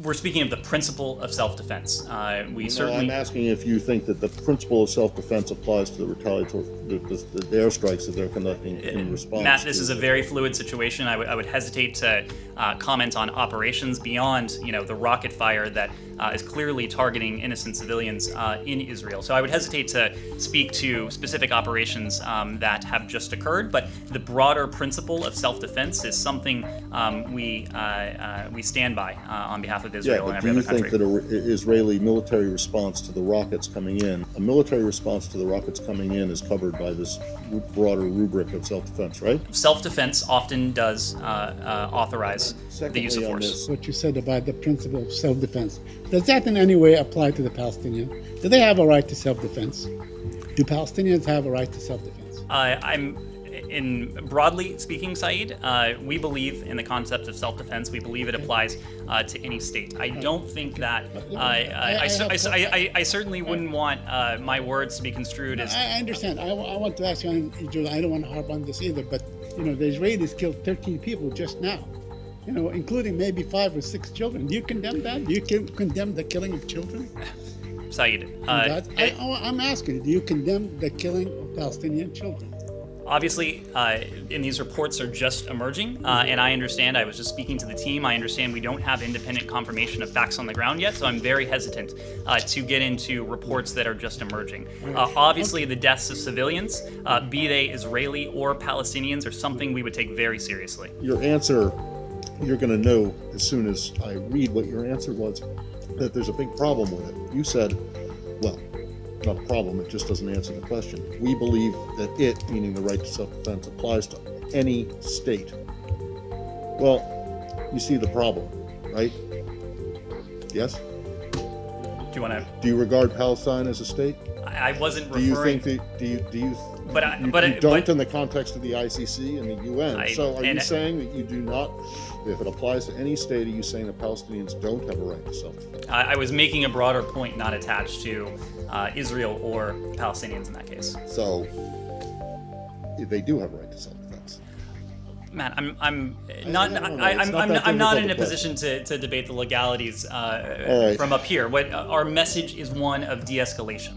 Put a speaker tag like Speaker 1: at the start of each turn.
Speaker 1: We're speaking of the principle of self-defense. We
Speaker 2: No,
Speaker 1: certainly.
Speaker 2: I'm asking if you think that the principle of self-defense applies to the retaliatory, the airstrikes that they're conducting in response.
Speaker 1: Matt, this is a very fluid situation. I would hesitate to comment on operations beyond, the rocket fire that is clearly targeting innocent civilians in Israel. So I would hesitate to speak to specific operations that have just occurred. But the broader principle of self-defense is something we stand by on behalf of Israel and every other country.
Speaker 2: Do you think that an Israeli military response to the rockets coming in, a military response to the rockets coming in, is covered by this broader rubric of self-defense, right?
Speaker 1: Self-defense often does authorize the use of force.
Speaker 3: What you said about the principle of self-defense, does that in any way apply to the Palestinians? Do they have a right to self-defense? Do Palestinians have a right to self-defense?
Speaker 1: Broadly speaking, Saeed, we believe in the concept of self-defense. We believe it applies to any state. I don't think that. I certainly wouldn't want my words to be construed as.
Speaker 3: I understand. I want to ask you, I don't want to harp on this either, but the Israelis killed 13 people just now, including maybe 5 or 6 children. Do you condemn that? Do you condemn the killing of children?
Speaker 1: Saeed,
Speaker 3: I'm asking, do you condemn the killing of Palestinian children?
Speaker 1: Obviously, and these reports are just emerging, and I understand, I was just speaking to the team, I understand we don't have independent confirmation of facts on the ground yet, so I'm very hesitant to get into reports that are just emerging. Obviously, the deaths of civilians, be they Israeli or Palestinians, are something we would take very seriously.
Speaker 2: Your answer, you're going to know as soon as I read what your answer was, that there's a big problem with it. You said, well, not a problem, it just doesn't answer the question. We believe that it, meaning the right to self-defense, applies to any state. Well, you see the problem, right? Yes? Do you regard Palestine as a state?
Speaker 1: I wasn't
Speaker 2: referring...
Speaker 1: Do you think
Speaker 2: that, you don't in the context of the ICC and the UN. So are you saying that you do not, if it applies to any state, are you saying that Palestinians don't have a right to self-defense?
Speaker 1: I was making a broader point not attached to Israel or Palestinians in that case.
Speaker 2: So they do have a right to self-defense.
Speaker 1: Matt, I'm not in a position to debate the legalities from up here. Our message is one of de-escalation.